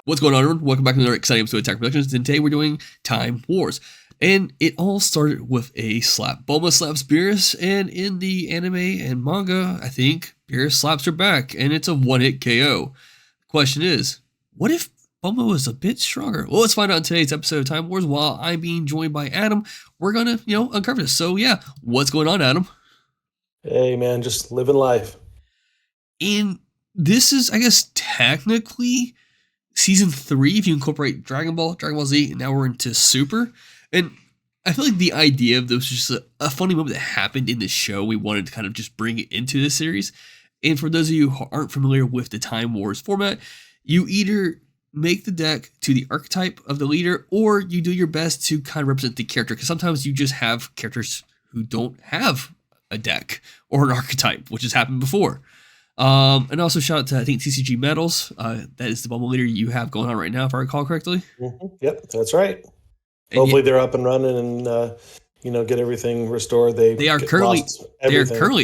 What's going on, everyone? Welcome back to another exciting episode of Attack Productions, and today we're doing Time Wars. And it all started with a slap. Bulma slaps Beerus, and in the anime and manga, I think, Beerus slaps her back, and it's a one-hit KO. Question is, what if Bulma was a bit stronger? Well, let's find out in today's episode of Time Wars. While I'm being joined by Adam, we're gonna, uncover this. So yeah, what's going on, Adam? Hey man, just living life. And this is, I guess, technically Season 3, if you incorporate Dragon Ball Z, and now we're into Super. And I feel like the idea of this was just a funny moment that happened in the show. We wanted to kind of just bring it into this series. And for those of you who aren't familiar with the Time Wars format, you either make the deck to the archetype of the leader, or you do your best to kind of represent the character. Because sometimes you just have characters who don't have a deck or an archetype, which has happened before. And also shout out to, I think, TCG Metals. That is the Bulma leader you have going on right now, if I recall correctly. Mm-hmm. Yep, that's right. And hopefully they're up and running and get everything restored. They are currently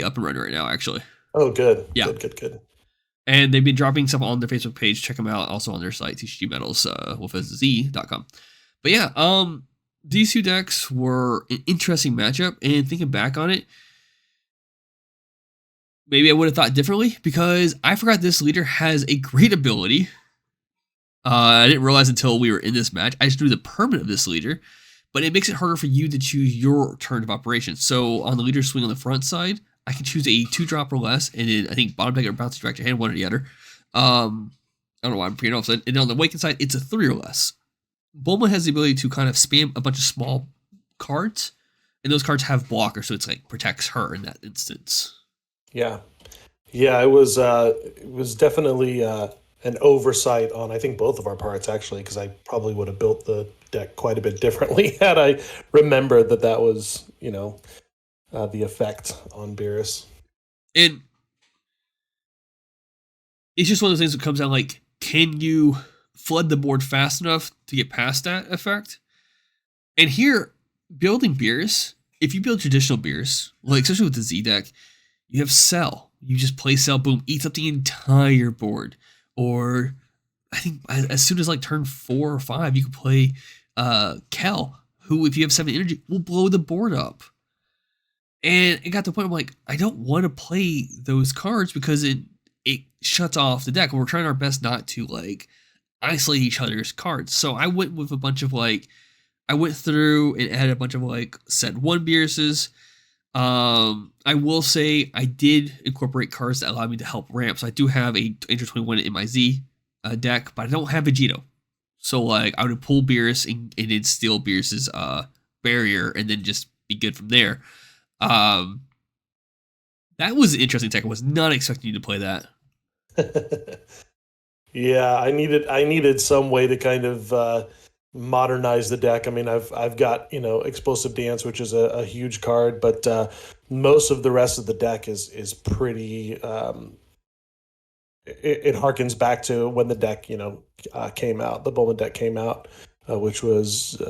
up and running right now, actually. Oh, good. Yeah, good. And they've been dropping stuff on their Facebook page. Check them out. Also on their site, TCG Metals with a Z.com. But yeah, these two decks were an interesting matchup. And thinking back on it, maybe I would have thought differently, because I forgot this leader has a great ability. I didn't realize until we were in this match. I just drew the permanent of this leader, but it makes it harder for you to choose your turn of operation. So on the leader swing on the front side, I can choose a 2-drop or less, and then I think bottom deck or bounce direct your hand, one or the other. I don't know why I'm forgetting all of a sudden. And on the awakened side, it's a 3 or less. Bulma has the ability to kind of spam a bunch of small cards, and those cards have blockers, so it's like protects her in that instance. Yeah, it was definitely an oversight on, I think, both of our parts, actually, because I probably would have built the deck quite a bit differently had I remembered that was, the effect on Beerus. And it's just one of those things that comes down like, can you flood the board fast enough to get past that effect? And here, building Beerus, if you build traditional Beerus, like especially with the Z deck, you have Cell. You just play Cell, boom, eats up the entire board. Or I think as soon as like turn 4 or 5, you can play Kel, who, if you have 7 energy, will blow the board up. And it got to the point where I'm like, I don't want to play those cards because it shuts off the deck. And we're trying our best not to like isolate each other's cards. So I went with a bunch of I went through and added a bunch of set 1 Beeruses. I will say I did incorporate cards that allow me to help ramp. So I do have a Danger 21 in my Z deck, but I don't have Vegito. So I would pull Beerus and then steal Beerus's barrier and then just be good from there. That was an interesting deck. I was not expecting you to play that. Yeah, I needed some way to kind of modernize the deck. I mean, I've got Explosive Dance, which is a huge card, but most of the rest of the deck is pretty. It harkens back to when the deck came out. The Bulma deck came out, which was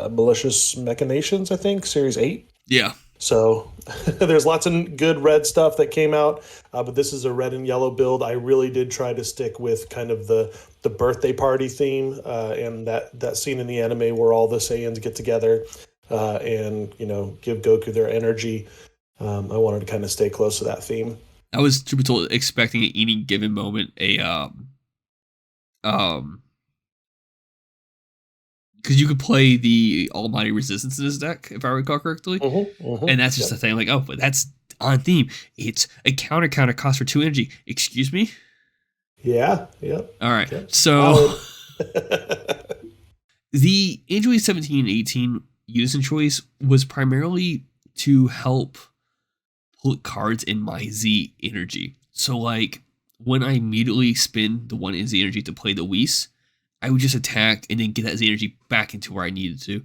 Malicious Machinations, I think, Series 8. Yeah. So there's lots of good red stuff that came out, but this is a red and yellow build. I really did try to stick with kind of the birthday party theme and that scene in the anime where all the Saiyans get together and give Goku their energy. I wanted to kind of stay close to that theme. I was truthfully expecting at any given moment because you could play the Almighty Resistance in this deck, if I recall correctly. And that's just the thing. Like, oh, but that's on theme. It's a counter cost for 2 energy. Excuse me? Yeah. All right. Yeah. So the Android 17 and 18 unison choice was primarily to help put cards in my Z energy. So when I immediately spin the 1 Z energy to play the Whis, I would just attack and then get that Z energy back into where I needed to.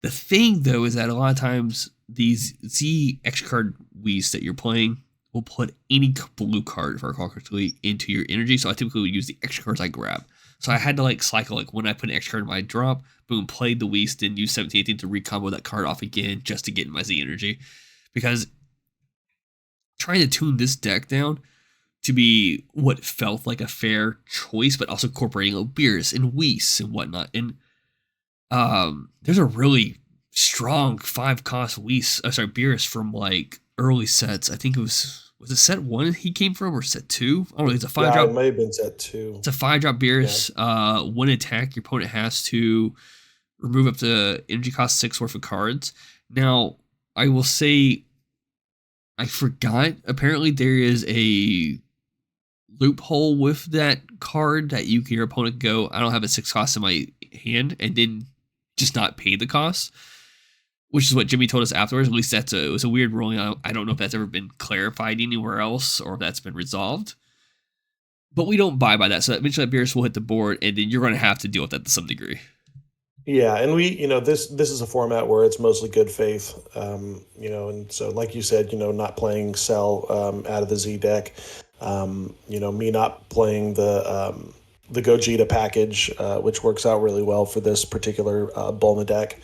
The thing, though, is that a lot of times these Z extra card Whis that you're playing will put any blue card, if I recall correctly, into your energy. So I typically would use the extra cards I grab. So I had to cycle, when I put an extra card in my drop, boom, played the Whis, then use 17-18 to recombo that card off again just to get in my Z energy. Because trying to tune this deck down to be what felt like a fair choice, but also incorporating Beerus and Whis and whatnot. And there's a really strong 5-cost Beerus from like early sets. I think it was it set 1 he came from or set 2? I don't know. It's a 5 Yeah, drop. it may have been set 2. It's a 5-drop Beerus. Yeah. One attack, your opponent has to remove up to energy cost 6 worth of cards. Now, I will say, I forgot. Apparently, there is a loophole with that card that your opponent go, I don't have a 6 cost in my hand, and then just not pay the cost, which is what Jimmy told us afterwards. At least it was a weird ruling. I don't know if that's ever been clarified anywhere else or if that's been resolved. But we don't buy by that. So eventually that Beerus will hit the board, and then you're going to have to deal with that to some degree. Yeah, and this is a format where it's mostly good faith, and so like you said, not playing Cell out of the Z deck, me not playing the Gogeta package, which works out really well for this particular Bulma deck.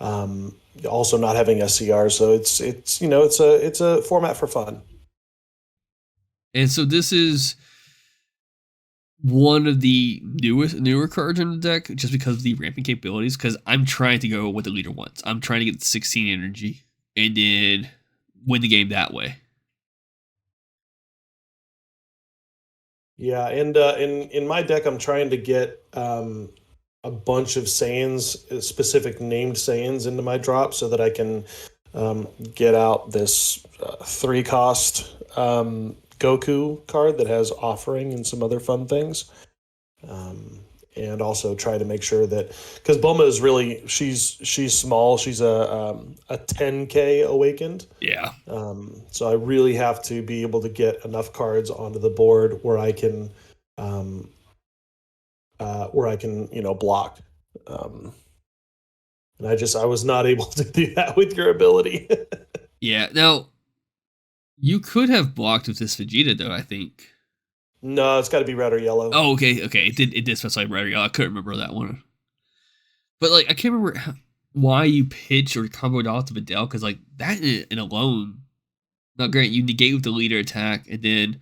Also not having SCR, so it's a format for fun. And so this is one of the newer cards in the deck just because of the ramping capabilities, because I'm trying to go what the leader wants. I'm trying to get the 16 energy and then win the game that way. Yeah, and in my deck, I'm trying to get a bunch of Saiyans, specific named Saiyans, into my drop so that I can get out this 3-cost Goku card that has offering and some other fun things. And also try to make sure that, because Bulma is really, she's small. She's a 10K awakened. Yeah. So I really have to be able to get enough cards onto the board where I can block. And I was not able to do that with your ability. Yeah. Now, you could have blocked with this Vegeta, though, I think. No, it's got to be red or yellow. Oh, okay. It did specify red or yellow. I couldn't remember that one. But, like, I can't remember why you pitch or comboed off to Videl, because, like, that in alone, not great. You negate with the leader attack, and then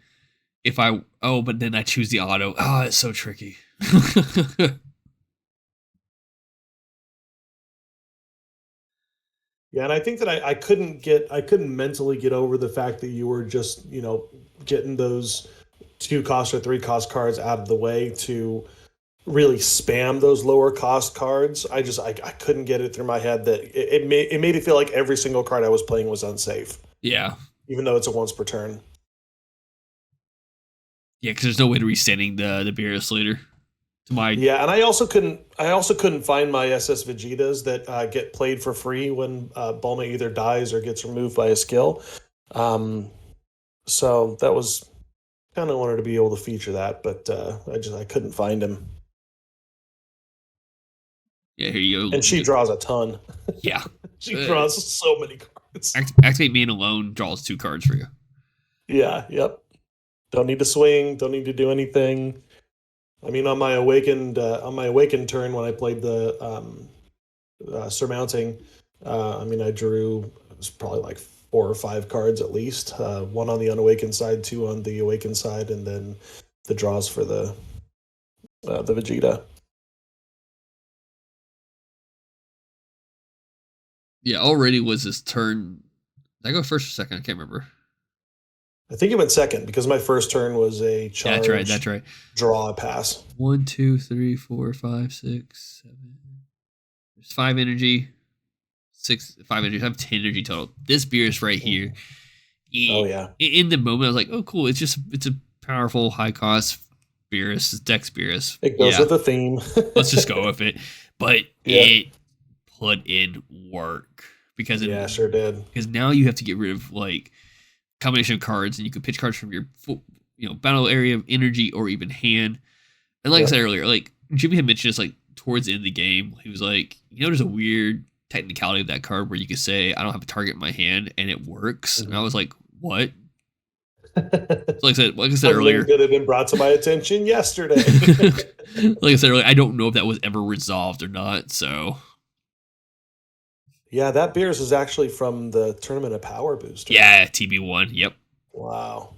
but then I choose the auto. Oh, it's so tricky. Yeah, and I think that I couldn't mentally get over the fact that you were just, getting those 2-cost or 3-cost cards out of the way to really spam those lower cost cards. I couldn't get it through my head that it made it feel like every single card I was playing was unsafe. Yeah. Even though it's a once per turn. Yeah, because there's no way to resetting the Beerus later. Yeah, and I also couldn't find my SS Vegetas that get played for free when Bulma either dies or gets removed by a skill. So that was kind of wanted to be able to feature that, but I couldn't find him. Yeah, here you go. And she draws a ton. Yeah. She draws so many cards. Activate Main alone draws 2 cards for you. Yeah, yep. Don't need to swing, don't need to do anything. I mean, on my awakened turn when I played the surmounting, I drew, it was probably like 4 or 5 cards at least. 1 on the unawakened side, 2 on the awakened side, and then the draws for the Vegeta. Yeah, already was his turn. Did I go first or second? I can't remember. I think it went second because my first turn was a charge. That's right. Draw, pass. 1, 2, 3, 4, 5, 6, 7. There's 5 energy. 5 energy. I have 10 energy total. This Beerus right here. Oh yeah. In the moment, I was like, "Oh, cool! It's a powerful, high cost Beerus. It's Dex Beerus. It goes with the theme. Let's just go with it." But it put in work because sure did. Because now you have to get rid of like combination of cards, and you can pitch cards from your battle area of energy or even hand. And like I said earlier, like Jimmy had mentioned this like towards the end of the game, he was like, there's a weird technicality of that card where you could say I don't have a target in my hand and it works. And I was like, what? Like I said earlier, that had been brought to my attention yesterday. Like I said earlier, I don't know if that was ever resolved or not. So yeah, that Beerus is actually from the Tournament of Power booster. Yeah, TB1. Yep. Wow.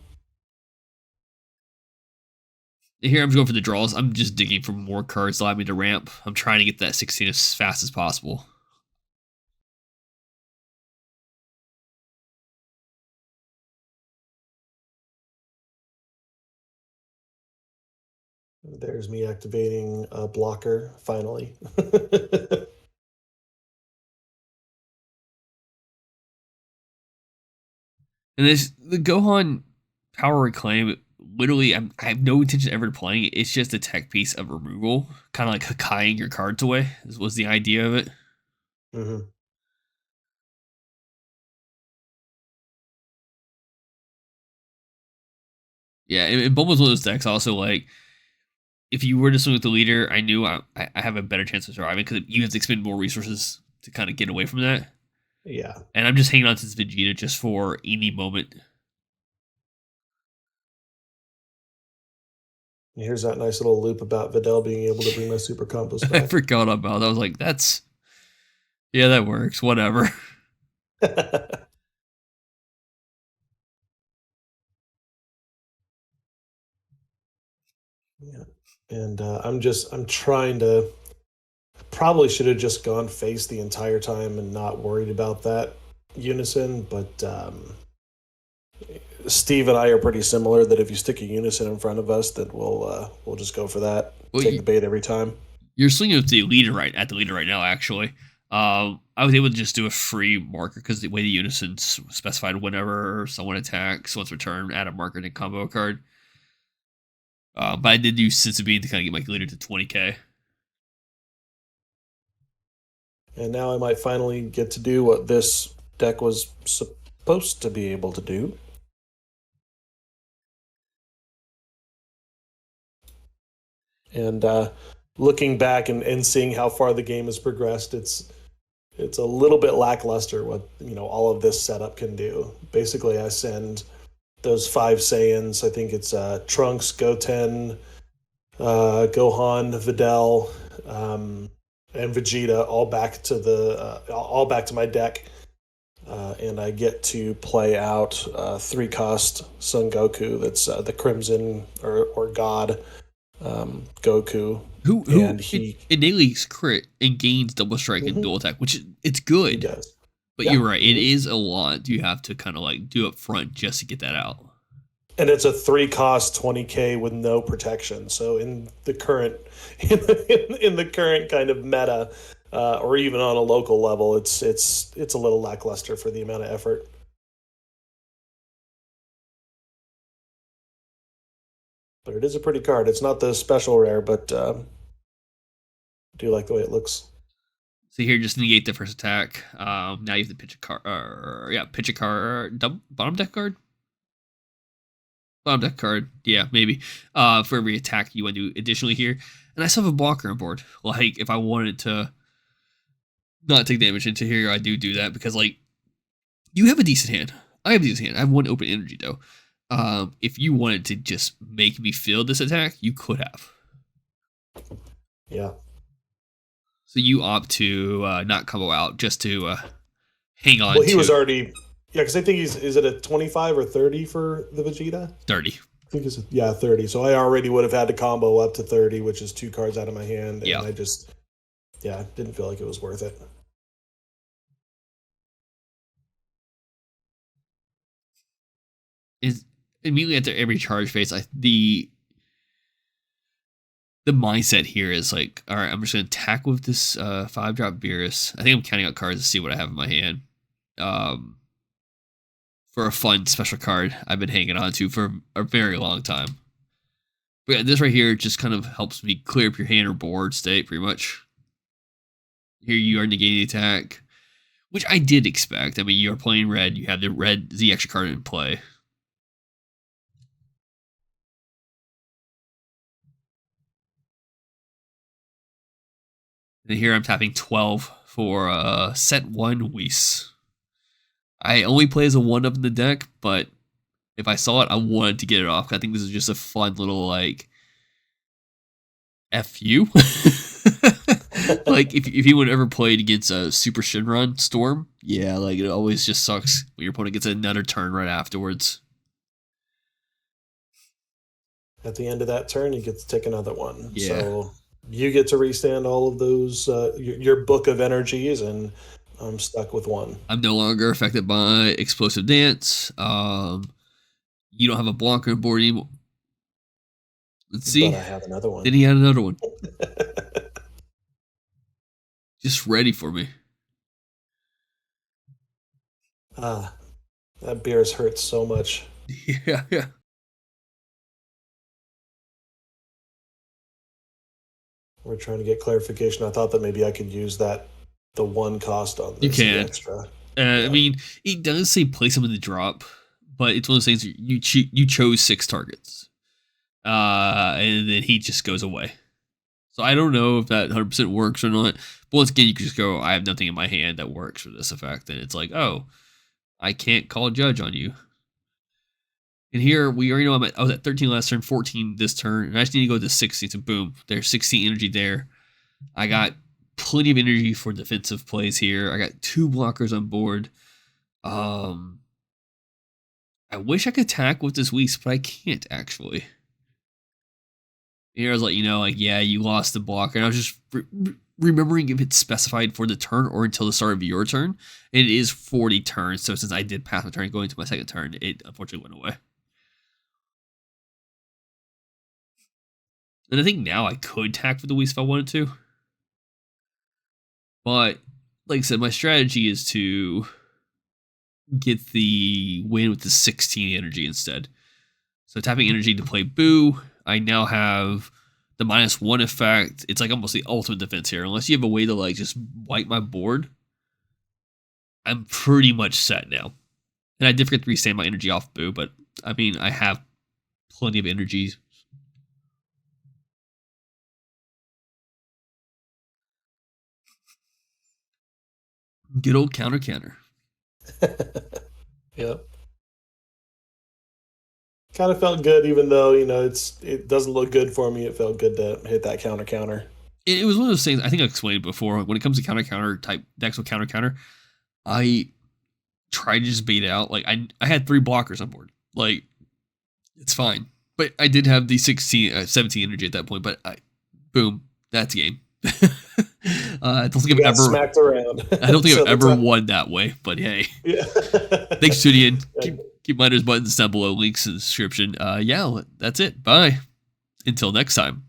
Here I'm going for the draws. I'm just digging for more cards to allow me to ramp. I'm trying to get that 16 as fast as possible. There's me activating a blocker, finally. And this the Gohan Power Reclaim. Literally, I have no intention of ever playing it. It's just a tech piece of removal, kind of like Hakaiing your cards away. This was the idea of it. Hmm. Yeah, and Bulma's one of those decks. Also, like if you were to swing with the leader, I knew I have a better chance of surviving because you have to expend more resources to kind of get away from that. Yeah. And I'm just hanging on to this Vegeta just for any moment. Here's that nice little loop about Videl being able to bring my super combos I back. forgot about that. I was like, that's yeah, that works. Whatever. Yeah. And I'm trying to, probably should have just gone face the entire time and not worried about that unison, but Steve and I are pretty similar. That if you stick a unison in front of us, that we'll just go for that. Well, Take the bait every time. you're swinging with the leader at the leader right now. Actually, I was able to just do a free marker because the way the unison specified whenever someone attacks, once returned, add a marker and combo card. But I did use Sense of Being to kind of get my leader to 20k. And now I might finally get to do what this deck was supposed to be able to do. And looking back and seeing how far the game has progressed, it's a little bit lackluster what all of this setup can do. Basically, I send those 5 Saiyans. I think it's Trunks, Goten, Gohan, Videl, and Vegeta all back to my deck, and I get to play out 3-cost Son Goku. That's the Crimson or God Goku, Who and he innately crit and gains double strike and mhm, dual attack, which it's he good. does. But Yeah. you're right, it Mhm. is a lot you have to kind of like do up front just to get that out. And it's a 3-cost 20k with no protection. So in the current in the current kind of meta, or even on a local level, it's a little lackluster for the amount of effort. But it is a pretty card. It's not the special rare, but I do like the way it looks. So here, just negate the first attack. Now you have to pitch a card. Yeah, pitch a card. Bottom deck card. Bottom deck card. Yeah, maybe. For every attack you want to do additionally here, and I still have a blocker on board. Like if I wanted to not take damage into here, I do that because like you have a decent hand. I have a decent hand. I have one open energy though. If you wanted to just make me feel this attack, you could have. Yeah. So you opt to not combo out just to hang on Well, he to was already, yeah, because I think he's, is it a 25 or 30 for the Vegeta? 30. I think it's, yeah, 30. So I already would have had to combo up to 30, which is 2 cards out of my hand. Yeah. And I just, yeah, didn't feel like it was worth it. Is immediately after every charge phase, the mindset here is like, all right, I'm just gonna attack with this 5-drop Beerus. I think I'm counting out cards to see what I have in my hand. Um, for a fun special card I've been hanging on to for a very long time. But yeah, this right here just kind of helps me clear up your hand or board state pretty much. Here you are negating the attack, which I did expect. I mean, you're playing red. You have the extra card in play. And here I'm tapping 12 for set 1 Whis. I only play as a 1-up in the deck, but if I saw it, I wanted to get it off. I think this is just a fun little, like, F you. Like, if you would ever played against a Super Shinron Storm, yeah, like, it always just sucks when your opponent gets another turn right afterwards. At the end of that turn, you get to take another one. Yeah. So you get to restand all of those your book of energies, and I'm stuck with one. I'm no longer affected by explosive dance. You don't have a blocker on board anymore. Let's But see. I have another one. Then he had another one. Just ready for me. Ah, that Beerus hurts so much. Yeah, yeah. We're trying to get clarification. I thought that maybe I could use the one cost on You this can. extra. I mean, it does say place him in the drop, but it's one of those things you chose 6 targets. And then he just goes away. So I don't know if that 100% works or not. But once again, you can just go, I have nothing in my hand that works for this effect. And it's like, oh, I can't call judge on you. And here, we already know I was at 13 last turn, 14 this turn. And I just need to go to 16. So boom, there's 16 energy there. I got plenty of energy for defensive plays here. I got 2 blockers on board. I wish I could attack with this Weeks, but I can't actually. Here I was like, yeah, you lost the blocker. And I was just remembering if it's specified for the turn or until the start of your turn. And it is 40 turns. So since I did pass my turn going to my second turn, it unfortunately went away. And I think now I could attack for the Weeks if I wanted to. But like I said, my strategy is to get the win with the 16 energy instead. So tapping energy to play Boo. I now have the -1 effect. It's like almost the ultimate defense here. Unless you have a way to like just wipe my board, I'm pretty much set now. And I did forget to restand my energy off Boo, but I mean, I have plenty of energy. Good old counter. Yep. Kind of felt good, even though it doesn't look good for me. It felt good to hit that counter. It was one of those things. I think I explained it before. When it comes to counter type decks with counter, I try to just bait it out. Like I had 3 blockers on board. Like it's fine, but I did have the 17 energy at that point. But boom, that's game. I don't think I've ever smacked around. I don't think I've ever won that way. But hey, yeah. Thanks, Julian. Keep minders buttons down below. Links in the description. Yeah, that's it. Bye. Until next time.